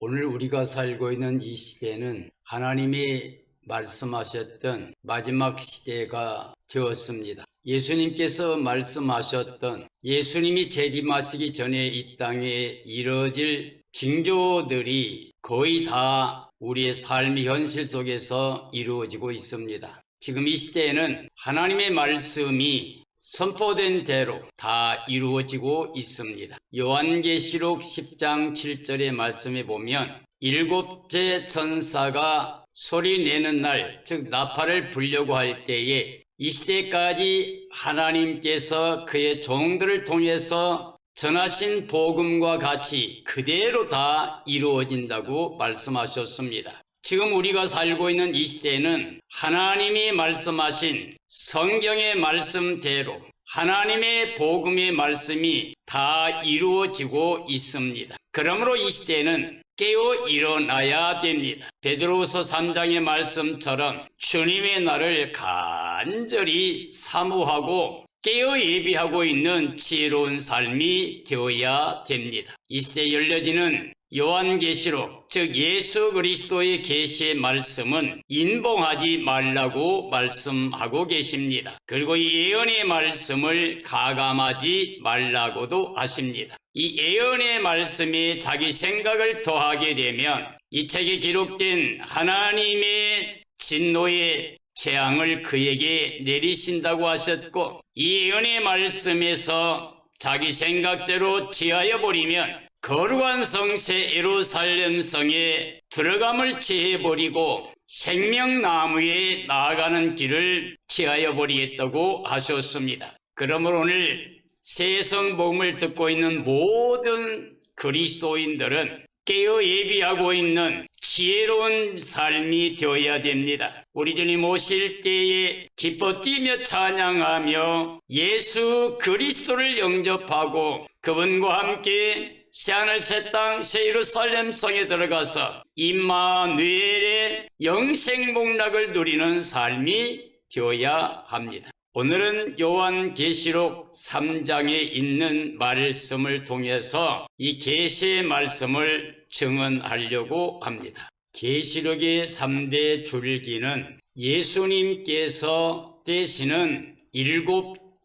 오늘 우리가 살고 있는 이 시대는 하나님이 말씀하셨던 마지막 시대가 되었습니다. 예수님께서 말씀하셨던 예수님이 재림하시기 전에 이 땅에 이루어질 징조들이 거의 다 우리의 삶의 현실 속에서 이루어지고 있습니다. 지금 이 시대에는 하나님의 말씀이 선포된 대로 다 이루어지고 있습니다. 요한계시록 10장 7절의 말씀에 보면 일곱째 천사가 소리 내는 날, 즉 나팔을 불려고 할 때에 이 시대까지 하나님께서 그의 종들을 통해서 전하신 복음과 같이 그대로 다 이루어진다고 말씀하셨습니다. 지금 우리가 살고 있는 이 시대에는 하나님이 말씀하신 성경의 말씀대로 하나님의 복음의 말씀이 다 이루어지고 있습니다. 그러므로 이 시대에는 깨어 일어나야 됩니다. 베드로후서 3장의 말씀처럼 주님의 날을 간절히 사모하고 깨어 예비하고 있는 지혜로운 삶이 되어야 됩니다. 이 시대에 열려지는 요한계시록, 즉 예수 그리스도의 계시의 말씀은 인봉하지 말라고 말씀하고 계십니다. 그리고 이 예언의 말씀을 가감하지 말라고도 하십니다. 이 예언의 말씀에 자기 생각을 더하게 되면 이 책에 기록된 하나님의 진노의 재앙을 그에게 내리신다고 하셨고, 이 예언의 말씀에서 자기 생각대로 취하여 버리면 거룩한 성새 예루살렘 성에 들어감을 취해버리고 생명나무에 나아가는 길을 취하여 버리겠다고 하셨습니다. 그러므로 오늘 새성복음을 듣고 있는 모든 그리스도인들은 깨어 예비하고 있는 지혜로운 삶이 되어야 됩니다. 우리 주님 오실 때에 기뻐 뛰며 찬양하며 예수 그리스도를 영접하고 그분과 함께 새하늘 새 땅 새 예루살렘 성에 들어가서 임마누엘의 영생복락을 누리는 삶이 되어야 합니다. 오늘은 요한계시록 3장에 있는 말씀을 통해서 이 계시의 말씀을 증언하려고 합니다. 계시록의 3대 줄기는 예수님께서 떼시는 7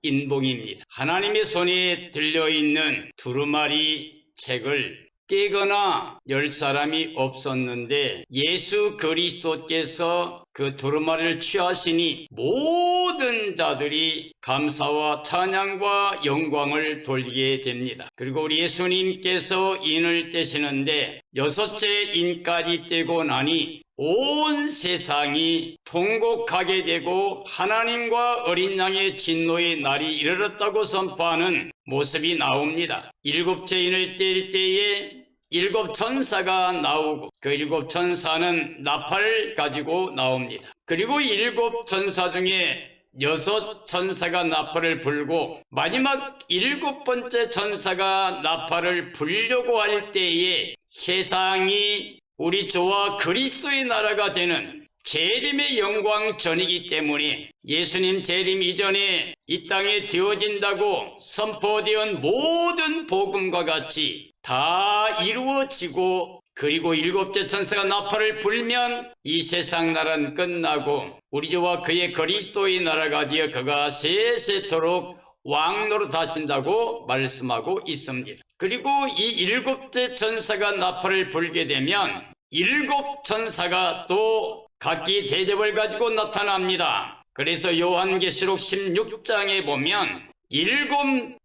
인봉입니다. 하나님의 손에 들려있는 두루마리 책을 떼거나 열 사람이 없었는데 예수 그리스도께서 그 두루마리를 취하시니 모든 자들이 감사와 찬양과 영광을 돌리게 됩니다. 그리고 우리 예수님께서 인을 떼시는데 6째 인까지 떼고 나니 온 세상이 통곡하게 되고 하나님과 어린 양의 진노의 날이 이르렀다고 선포하는 모습이 나옵니다. 7째 인을 뗄 때에 7 천사가 나오고 그 7 천사는 나팔을 가지고 나옵니다. 그리고 7 천사 중에 6 천사가 나팔을 불고 마지막 7번째 천사가 나팔을 불려고 할 때에 세상이 우리 주와 그리스도의 나라가 되는 재림의 영광 전이기 때문에 예수님 재림 이전에 이 땅에 되어진다고 선포되은 모든 복음과 같이 다 이루어지고, 그리고 7째 천사가 나팔을 불면 이 세상 나라는 끝나고 우리 주와 그의 그리스도의 나라가 되어 그가 세세토록 왕노릇 하신다고 말씀하고 있습니다. 그리고 이 7째 천사가 나팔을 불게 되면 7 천사가 또 각기 대접을 가지고 나타납니다. 그래서 요한계시록 16장에 보면 7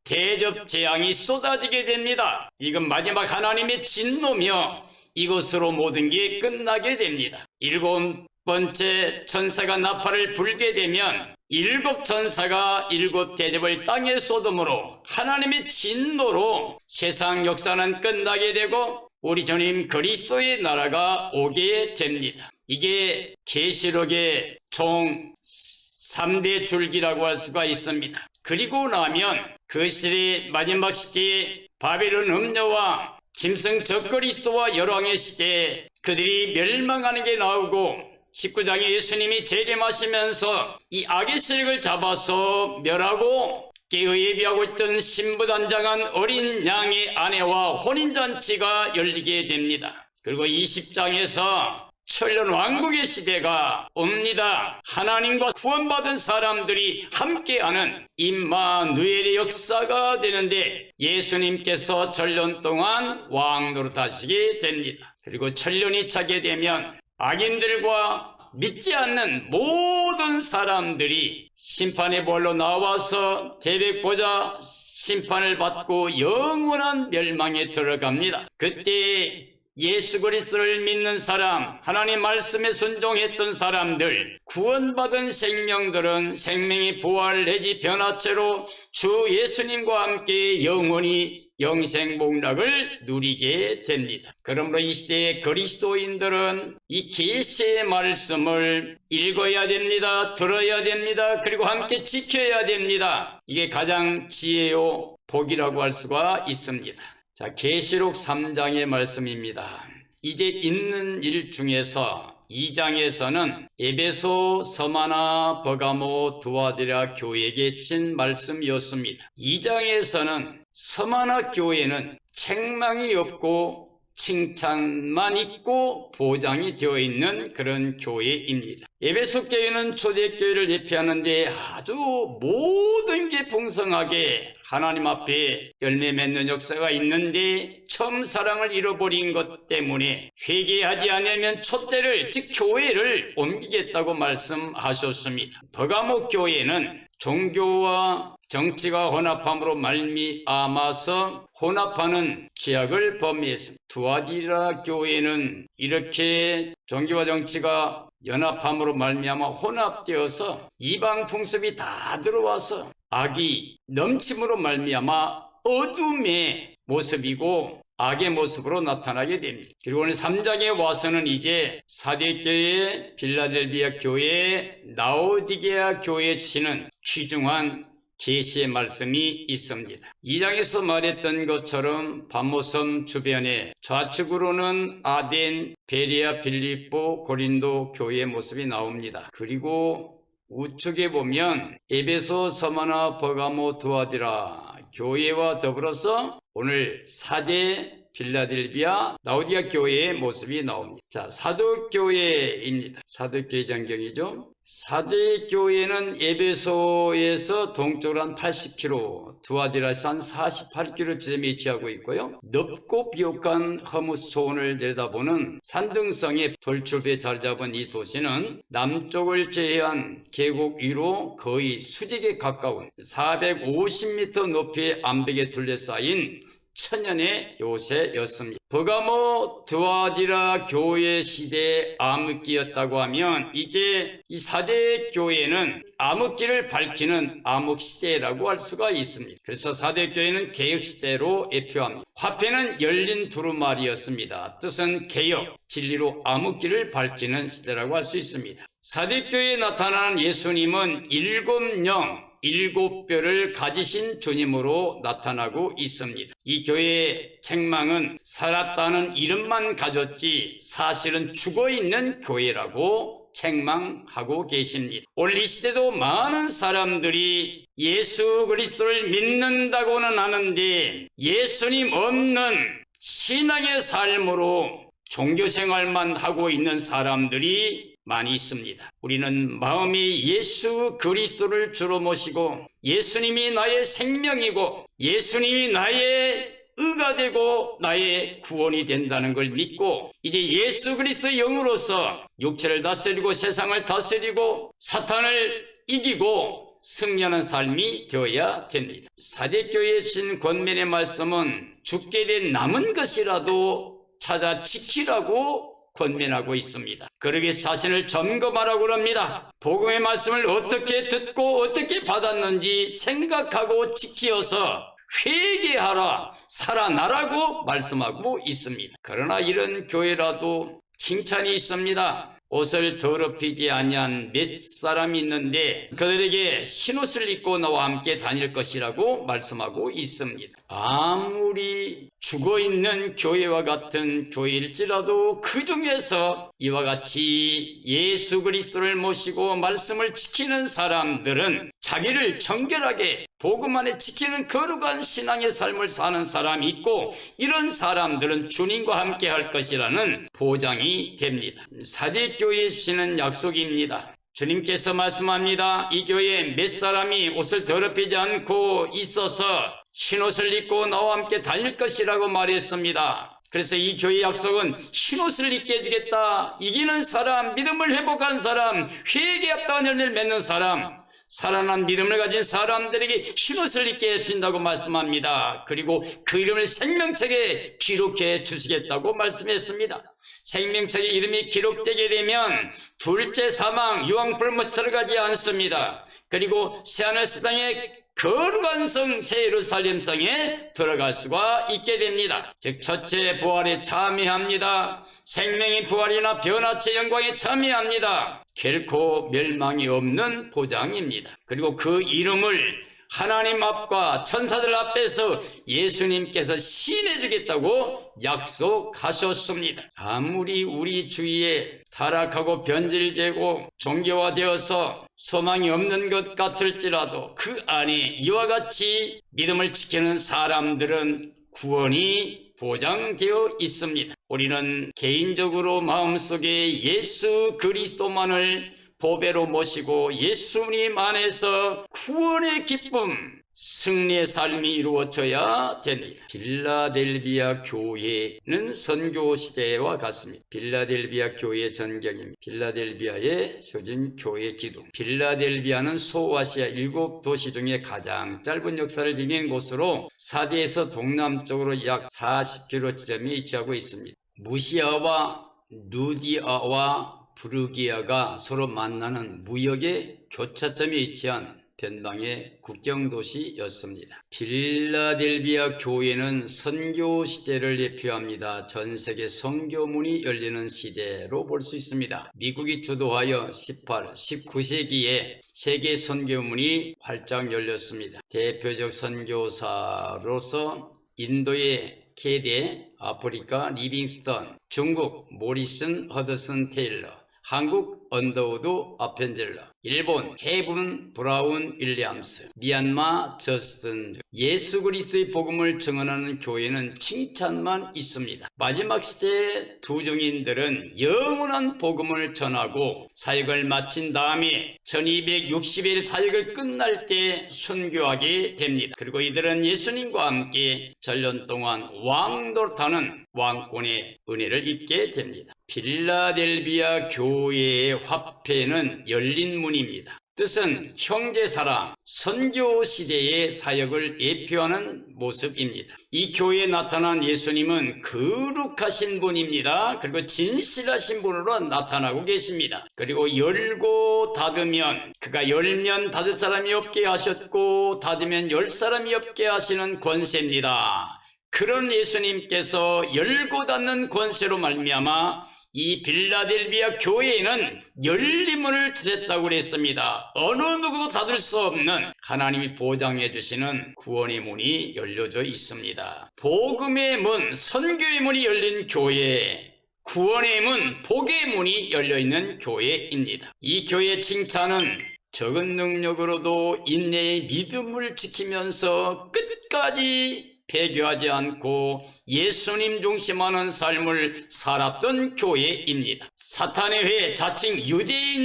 대접 재앙이 쏟아지게 됩니다. 이건 마지막 하나님의 진노며 이것으로 모든 게 끝나게 됩니다. 7번째 천사가 나팔을 불게 되면 7 천사가 7 대접을 땅에 쏟음으로 하나님의 진노로 세상 역사는 끝나게 되고 우리 주님 그리스도의 나라가 오게 됩니다. 이게 계시록의 총 3대 줄기라고 할 수가 있습니다. 그리고 나면 그 시대의 마지막 시대에 바벨론 음녀와 짐승 적그리스도와 열왕의 시대에 그들이 멸망하는 게 나오고 19장에 예수님이 재림하시면서 이 악의 세력을 잡아서 멸하고 깨어 예비하고 있던 신부단장한 어린 양의 아내와 혼인잔치가 열리게 됩니다. 그리고 20장에서 천년 왕국의 시대가 옵니다. 하나님과 구원받은 사람들이 함께하는 임마누엘의 역사가 되는데 예수님께서 천년 동안 왕 노릇하시게 됩니다. 그리고 천년이 차게 되면 악인들과 믿지 않는 모든 사람들이 심판의 볼로 나와서 대백보자 심판을 받고 영원한 멸망에 들어갑니다. 그때 예수 그리스도를 믿는 사람, 하나님 말씀에 순종했던 사람들, 구원받은 생명들은 생명의 부활 내지 변화체로 주 예수님과 함께 영원히 영생복락을 누리게 됩니다. 그러므로 이 시대의 그리스도인들은 이 계시의 말씀을 읽어야 됩니다. 들어야 됩니다. 그리고 함께 지켜야 됩니다. 이게 가장 지혜요 복이라고 할 수가 있습니다. 자, 계시록 3장의 말씀입니다. 이제 있는 일 중에서 2장에서는 에베소, 서마나, 버가모, 두아디라 교회에게 주신 말씀이었습니다. 2장에서는 서마나 교회는 책망이 없고 칭찬만 있고 보장이 되어 있는 그런 교회입니다. 에베소 교회는 초대교회를 대표하는데 아주 모든 게 풍성하게 하나님 앞에 열매 맺는 역사가 있는데 처음 사랑을 잃어버린 것 때문에 회개하지 않으면 촛대를 즉 교회를 옮기겠다고 말씀하셨습니다. 버가모 교회는 종교와 정치가 혼합함으로 말미암아서 혼합하는 죄악을 범했습니다. 두아디라 교회는 이렇게 종교와 정치가 연합함으로 말미암아 혼합되어서 이방 풍습이 다 들어와서 악이 넘침으로 말미암아 어둠의 모습이고 악의 모습으로 나타나게 됩니다. 그리고 오늘 3장에 와서는 이제 사대교회, 빌라델비아 교회, 라오디게아 교회에 주시는 귀중한 계시의 말씀이 있습니다. 2장에서 말했던 것처럼 밤모섬 주변에 좌측으로는 아덴, 베레아, 빌립보, 고린도 교회의 모습이 나옵니다. 그리고 우측에 보면 에베소, 서마나, 버가모, 두아디라 교회와 더불어서 오늘 사대, 빌라델비아, 라오디게아 교회의 모습이 나옵니다. 자, 사도교회입니다. 사도교회 전경이죠. 사도교회는 에베소에서 동쪽으로 한 80km, 두아디라에서 한 48km 지점에 위치하고 있고요. 넓고 비옥한 허무스 초원을 내려다보는 산등성의 돌출부에 자리 잡은 이 도시는 남쪽을 제외한 계곡 위로 거의 수직에 가까운 450m 높이의 암벽에 둘러싸인 천년의 요새였습니다. 버가모 두아디라 교회 시대의 암흑기였다고 하면 이제 이 사대 교회는 암흑기를 밝히는 암흑시대라고 할 수가 있습니다. 그래서 사대 교회는 개혁시대로 예표합니다. 화폐는 열린 두루마리였습니다. 뜻은 개혁, 진리로 암흑기를 밝히는 시대라고 할 수 있습니다. 사대 교회에 나타나는 예수님은 일곱 뼈를 가지신 주님으로 나타나고 있습니다. 이 교회의 책망은 살았다는 이름만 가졌지 사실은 죽어있는 교회라고 책망하고 계십니다. 오늘 이 시대도 많은 사람들이 예수 그리스도를 믿는다고는 하는데 예수님 없는 신앙의 삶으로 종교생활만 하고 있는 사람들이 많이 있습니다. 우리는 마음이 예수 그리스도를 주로 모시고 예수님이 나의 생명이고 예수님이 나의 의가 되고 나의 구원이 된다는 걸 믿고 이제 예수 그리스도의 영으로서 육체를 다스리고 세상을 다스리고 사탄을 이기고 승리하는 삶이 되어야 됩니다. 사대교회에 주신 권면의 말씀은 죽게 된 남은 것이라도 찾아 지키라고 권면하고 있습니다. 그러기 위해서 자신을 점검하라고 합니다. 복음의 말씀을 어떻게 듣고 어떻게 받았는지 생각하고 지키어서 회개하라, 살아나라고 말씀하고 있습니다. 그러나 이런 교회라도 칭찬이 있습니다. 옷을 더럽히지 아니한 몇 사람이 있는데 그들에게 신옷을 입고 나와 함께 다닐 것이라고 말씀하고 있습니다. 아무리 죽어있는 교회와 같은 교회일지라도 그 중에서 이와 같이 예수 그리스도를 모시고 말씀을 지키는 사람들은 자기를 정결하게 복음 안에 지키는 거룩한 신앙의 삶을 사는 사람이 있고, 이런 사람들은 주님과 함께 할 것이라는 보장이 됩니다. 사대교회에 주시는 약속입니다. 주님께서 말씀합니다. 이 교회에 몇 사람이 옷을 더럽히지 않고 있어서 흰옷을 입고 나와 함께 다닐 것이라고 말했습니다. 그래서 이 교회 약속은 흰옷을 입게 해주겠다. 이기는 사람, 믿음을 회복한 사람, 회개에 합당한 열매를 맺는 사람, 살아난 믿음을 가진 사람들에게 흰옷을 입게 해주신다고 말씀합니다. 그리고 그 이름을 생명책에 기록해 주시겠다고 말씀했습니다. 생명책에 이름이 기록되게 되면 둘째 사망, 유황불못 들어가지 않습니다. 그리고 새하늘 새 땅에 거룩한 성 새 예루살렘 성에 들어갈 수가 있게 됩니다. 즉 첫째 부활에 참여합니다. 생명의 부활이나 변화체 영광에 참여합니다. 결코 멸망이 없는 보장입니다. 그리고 그 이름을 하나님 앞과 천사들 앞에서 예수님께서 시인해 주겠다고 약속하셨습니다. 아무리 우리 주위에 타락하고 변질되고 종교화되어서 소망이 없는 것 같을지라도 그 안에 이와 같이 믿음을 지키는 사람들은 구원이 보장되어 있습니다. 우리는 개인적으로 마음속에 예수 그리스도만을 보배로 모시고 예수님 안에서 구원의 기쁨, 승리의 삶이 이루어져야 됩니다. 빌라델비아 교회는 선교 시대와 같습니다. 빌라델비아 교회 전경입니다. 빌라델비아의 소진 교회 기둥. 빌라델비아는 소아시아 7도시 중에 가장 짧은 역사를 지닌 곳으로 사대에서 동남쪽으로 약 40km 지점에 위치하고 있습니다. 무시아와 누디아와 부르기아가 서로 만나는 무역의 교차점에 위치한 변방의 국경도시였습니다. 빌라델비아 교회는 선교 시대를 예표합니다. 전 세계 선교문이 열리는 시대로 볼 수 있습니다. 미국이 주도하여 18, 19세기에 세계 선교문이 활짝 열렸습니다. 대표적 선교사로서 인도의 케데, 아프리카 리빙스턴, 중국 모리슨 허드슨 테일러, 한국 언더우드 아펜젤러, 일본 헤븐 브라운 윌리엄스, 미얀마 저스틴. 예수 그리스도의 복음을 증언하는 교회는 칭찬만 있습니다. 마지막 시대의 두 증인들은 영원한 복음을 전하고 사역을 마친 다음에 1260일 사역을 끝날 때 순교하게 됩니다. 그리고 이들은 예수님과 함께 전년 동안 왕노릇하는 왕권의 은혜를 입게 됩니다. 빌라델비아 교회의 화폐는 열린 문입니다. 뜻은 형제사랑, 선교시대의 사역을 예표하는 모습입니다. 이 교회에 나타난 예수님은 거룩하신 분입니다. 그리고 진실하신 분으로 나타나고 계십니다. 그리고 열고 닫으면 그가 열면 닫을 사람이 없게 하셨고 닫으면 열 사람이 없게 하시는 권세입니다. 그런 예수님께서 열고 닫는 권세로 말미암아 이 빌라델비아 교회에는 열린 문을 두셨다고 그랬습니다. 어느 누구도 닫을 수 없는 하나님이 보장해 주시는 구원의 문이 열려져 있습니다. 복음의 문, 선교의 문이 열린 교회, 구원의 문, 복의 문이 열려있는 교회입니다. 이 교회의 칭찬은 적은 능력으로도 인내의 믿음을 지키면서 끝까지 배교하지 않고 예수님 중심하는 삶을 살았던 교회입니다. 사탄의 회, 자칭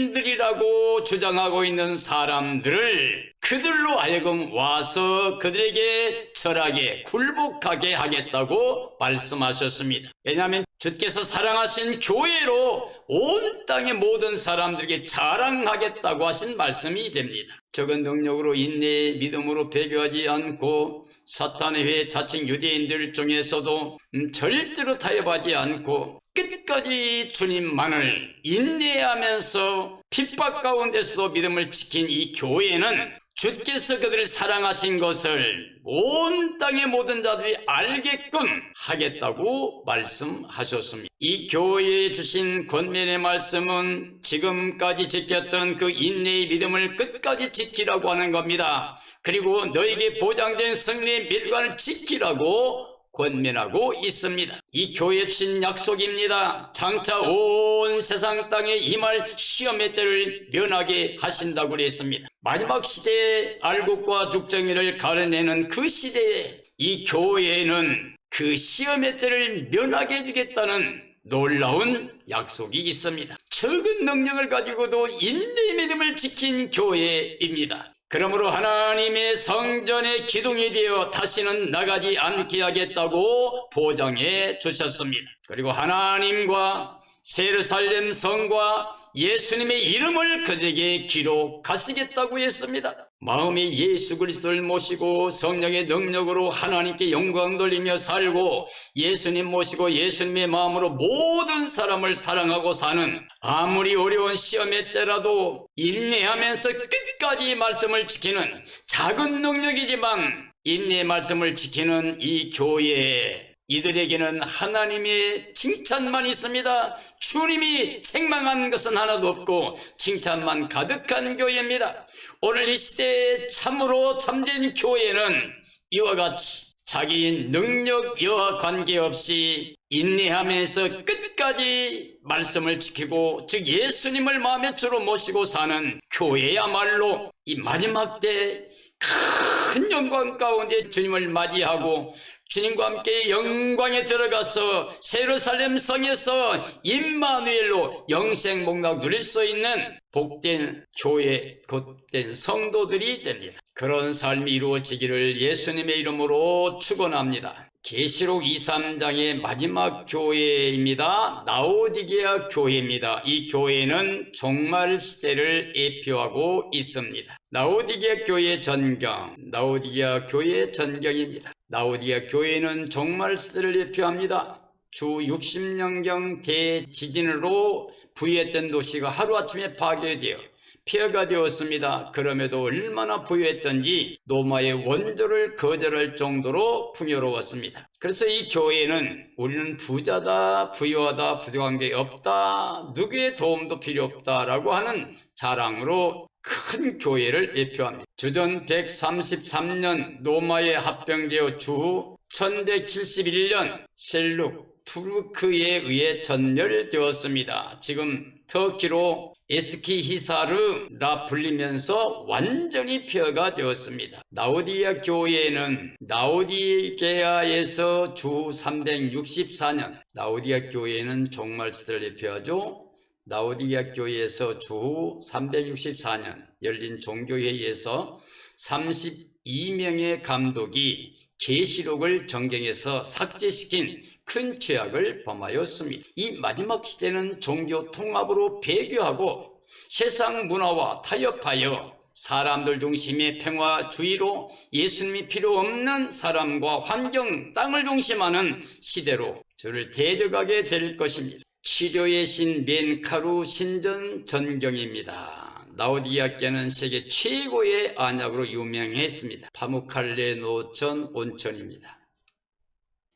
유대인들이라고 주장하고 있는 사람들을 그들로 하여금 와서 그들에게 절하게 굴복하게 하겠다고 말씀하셨습니다. 왜냐하면 주께서 사랑하신 교회로 온 땅의 모든 사람들에게 자랑하겠다고 하신 말씀이 됩니다. 적은 능력으로 인내의 믿음으로 배교하지 않고 사탄의 회, 자칭 유대인들 중에서도 절대로 타협하지 않고 끝까지 주님만을 인내하면서 핍박 가운데서도 믿음을 지킨 이 교회는 주께서 그들을 사랑하신 것을 온 땅의 모든 자들이 알게끔 하겠다고 말씀하셨습니다. 이 교회에 주신 권면의 말씀은 지금까지 지켰던 그 인내의 믿음을 끝까지 지키라고 하는 겁니다. 그리고 너에게 보장된 승리의 밀관을 지키라고 권면하고 있습니다. 이 교회 주신 약속입니다. 장차 온 세상 땅에 임할 시험의 때를 면하게 하신다고 그랬습니다. 마지막 시대의 알곡과 죽정이를 가려내는 그 시대에 이 교회에는 그 시험의 때를 면하게 해주겠다는 놀라운 약속이 있습니다. 적은 능력을 가지고도 인내의 믿음을 지킨 교회입니다. 그러므로 하나님의 성전의 기둥이 되어 다시는 나가지 않게 하겠다고 보장해 주셨습니다. 그리고 하나님과 예루살렘 성과 예수님의 이름을 그들에게 기록하시겠다고 했습니다. 마음에 예수 그리스도를 모시고 성령의 능력으로 하나님께 영광 돌리며 살고 예수님 모시고 예수님의 마음으로 모든 사람을 사랑하고 사는, 아무리 어려운 시험의 때라도 인내하면서 끝까지 말씀을 지키는 작은 능력이지만 인내의 말씀을 지키는 이 교회, 이들에게는 하나님의 칭찬만 있습니다. 주님이 책망한 것은 하나도 없고 칭찬만 가득한 교회입니다. 오늘 이 시대에 참으로 참된 교회는 이와 같이 자기 능력 여하 관계없이 인내하면서 끝까지 말씀을 지키고, 즉 예수님을 마음의 주로 모시고 사는 교회야말로 이 마지막 때 큰 영광 가운데 주님을 맞이하고 주님과 함께 영광에 들어가서 예루살렘 성에서 임마누엘로 영생복락 누릴 수 있는 복된 교회, 복된 성도들이 됩니다. 그런 삶이 이루어지기를 예수님의 이름으로 축원합니다. 계시록 2, 3장의 마지막 교회입니다. 라오디게아 교회입니다. 이 교회는 종말 시대를 예표하고 있습니다. 라오디게아 교회 전경, 라오디게아 교회 전경입니다. 라오디게아 교회는 종말 시대를 예표합니다. 주 60년경 대지진으로 부유했던 도시가 하루아침에 파괴되어 폐허가 되었습니다. 그럼에도 얼마나 부유했던지 로마의 원조를 거절할 정도로 풍요로웠습니다. 그래서 이 교회는 우리는 부자다, 부유하다, 부족한 게 없다, 누구의 도움도 필요 없다라고 하는 자랑으로 큰 교회를 예표합니다. 주전 133년 로마에 합병되어 주후 1171년 셀룩 투르크에 의해 전멸되었습니다. 지금 터키로 에스키히사르라 불리면서 완전히 폐허가 되었습니다. 라오디게아 교회는 라오디게아에서 주 364년, 라오디게아 교회는 종말 시대를 예표하죠. 라오디게아 교회에서 주 364년 열린 종교회의에서 32명의 감독이 계시록을 정경에서 삭제시킨 큰 죄악을 범하였습니다. 이 마지막 시대는 종교 통합으로 배교하고 세상 문화와 타협하여 사람들 중심의 평화주의로 예수님이 필요 없는 사람과 환경, 땅을 중심하는 시대로 저를 데려가게 될 것입니다. 치료의 신 멘카루 신전 전경입니다. 라오디게아께는 세계 최고의 안약으로 유명했습니다. 파묵칼레 노천 온천입니다.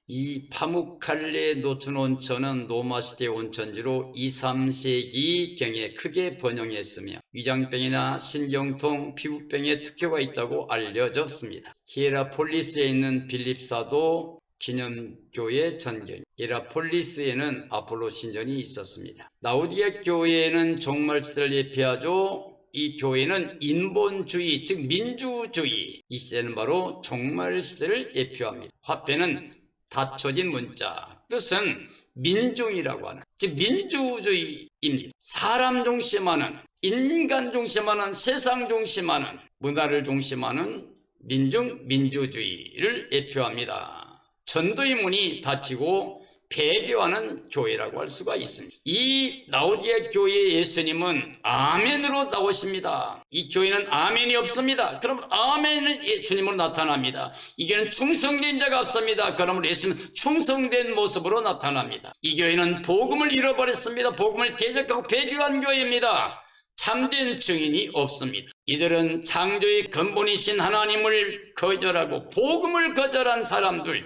이 파묵칼레 노천 온천은 로마시대 온천지로 2, 3세기경에 크게 번영했으며 위장병이나 신경통, 피부병에 특효가 있다고 알려졌습니다. 히에라폴리스에 있는 빌립사도 기념교회 전경, 히에라폴리스에는 아폴로 신전이 있었습니다. 라오디게아 교회는 종말시대를 예표하죠. 이 교회는 인본주의, 즉 민주주의, 이 시대는 바로 종말시대를 예표합니다. 화폐는 닫혀진 문자, 뜻은 민중이라고 하는, 즉 민주주의입니다. 사람 중심하는, 인간 중심하는, 세상 중심하는, 문화를 중심하는 민주주의를 예표합니다. 전도의 문이 닫히고 배교하는 교회라고 할 수가 있습니다. 이 라오디게아 교회의 예수님은 아멘으로 나오십니다. 이 교회는 아멘이 없습니다. 그럼 아멘은 주님으로 나타납니다. 이 교회는 충성된 자가 없습니다. 그러면 예수님은 충성된 모습으로 나타납니다. 이 교회는 복음을 잃어버렸습니다. 복음을 대적하고 배교한 교회입니다. 참된 증인이 없습니다. 이들은 창조의 근본이신 하나님을 거절하고 복음을 거절한 사람들,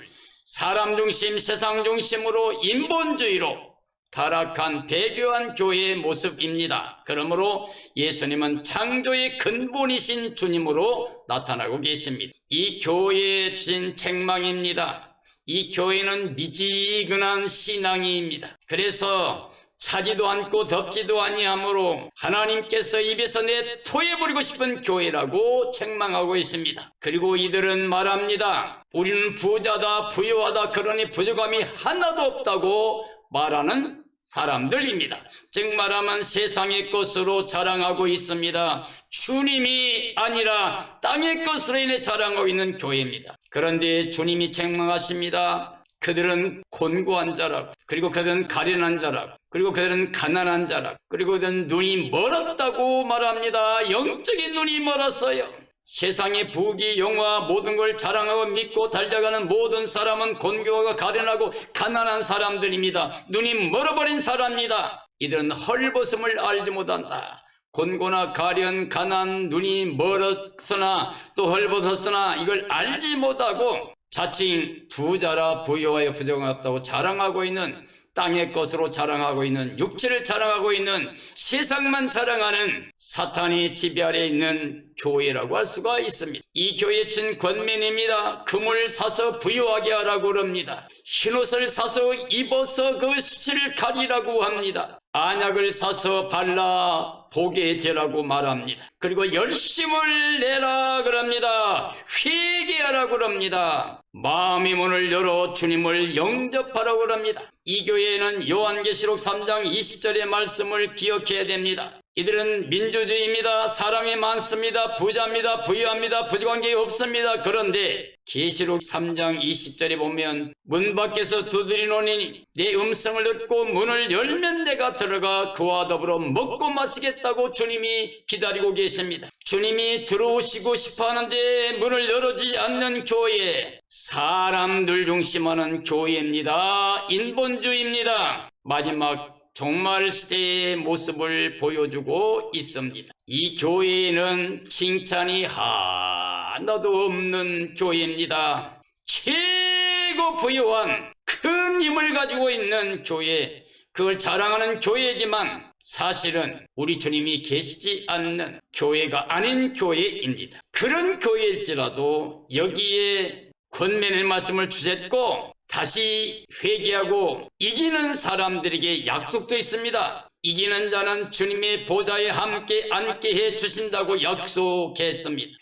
사람 중심, 세상 중심으로 인본주의로 타락한 배교한 교회의 모습입니다. 그러므로 예수님은 창조의 근본이신 주님으로 나타나고 계십니다. 이 교회에 주신 책망입니다. 이 교회는 미지근한 신앙입니다. 그래서 차지도 않고 덥지도 아니하므로 하나님께서 입에서 내토해버리고 싶은 교회라고 책망하고 있습니다. 그리고 이들은 말합니다. 우리는 부자다, 부유하다, 그러니 부족함이 하나도 없다고 말하는 사람들입니다. 즉 말하면 세상의 것으로 자랑하고 있습니다. 주님이 아니라 땅의 것으로 인해 자랑하고 있는 교회입니다. 그런데 주님이 책망하십니다. 그들은 곤고한 자라고, 그리고 그들은 가련한 자라고, 그리고 그들은 가난한 자라고, 그리고 그들은 눈이 멀었다고 말합니다. 영적인 눈이 멀었어요. 세상의 부귀 영화 모든 걸 자랑하고 믿고 달려가는 모든 사람은 곤고하고 가련하고 가난한 사람들입니다. 눈이 멀어버린 사람입니다. 이들은 헐벗음을 알지 못한다. 곤고나 가련, 가난, 눈이 멀었으나 또 헐벗었으나 이걸 알지 못하고 자칭 부자라 부유하여 부족함 없다고 자랑하고 있는, 땅의 것으로 자랑하고 있는, 육체를 자랑하고 있는, 세상만 자랑하는 사탄의 지배 아래에 있는 교회라고 할 수가 있습니다. 이 교회에 준 권면입니다. 금을 사서 부유하게 하라고 합니다. 흰옷을 사서 입어서 그 수치를 가리라고 합니다. 안약을 사서 발라 보게 되라고 말합니다. 그리고 열심을 내라 그럽니다. 회개하라고 그럽니다. 마음의 문을 열어 주님을 영접하라고 합니다. 이 교회에는 요한계시록 3장 20절의 말씀을 기억해야 됩니다. 이들은 민주주의입니다. 사람이 많습니다. 부자입니다. 부유합니다. 부족한 게 없습니다. 그런데 계시록 3장 20절에 보면 문 밖에서 두드리노니 내 음성을 듣고 문을 열면 내가 들어가 그와 더불어 먹고 마시겠다고 주님이 기다리고 계십니다. 주님이 들어오시고 싶어하는데 문을 열어주지 않는 교회, 사람들 중심하는 교회입니다. 인본주의입니다. 마지막 종말 시대의 모습을 보여주고 있습니다. 이 교회에는 칭찬이 하나도 없는 교회입니다. 최고 부유한 큰 힘을 가지고 있는 교회, 그걸 자랑하는 교회지만 사실은 우리 주님이 계시지 않는 교회가 아닌 교회입니다. 그런 교회일지라도 여기에 권면의 말씀을 주셨고 다시 회개하고 이기는 사람들에게 약속도 있습니다. 이기는 자는 주님의 보좌에 함께 앉게 해 주신다고 약속했습니다.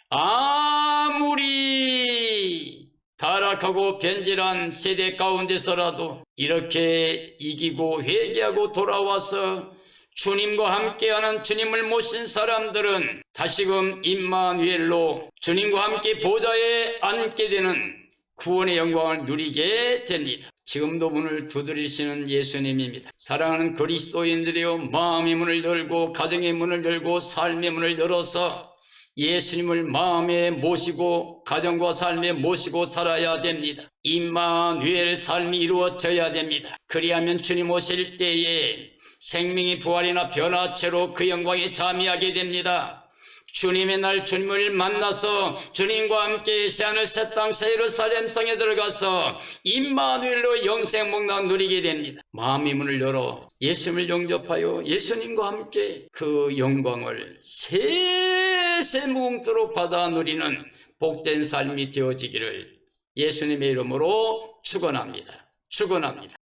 아무리 타락하고 변질한 세대 가운데서라도 이렇게 이기고 회개하고 돌아와서 주님과 함께하는, 주님을 모신 사람들은 다시금 임마누엘로 주님과 함께 보좌에 앉게 되는 구원의 영광을 누리게 됩니다. 지금도 문을 두드리시는 예수님입니다. 사랑하는 그리스도인들이여, 마음의 문을 열고 가정의 문을 열고 삶의 문을 열어서 예수님을 마음에 모시고 가정과 삶에 모시고 살아야 됩니다. 임마누엘 삶이 이루어져야 됩니다. 그리하면 주님 오실 때에 생명의 부활이나 변화체로 그 영광에 잠이하게 됩니다. 주님의 날 주님을 만나서 주님과 함께 새하늘 새 땅 새 예루살렘 성에 들어가서 임마누엘로 영생 복락 누리게 됩니다. 마음의 문을 열어 예수님을 영접하여 예수님과 함께 그 영광을 세세 무궁토록 받아 누리는 복된 삶이 되어지기를 예수님의 이름으로 축원합니다. 축원합니다.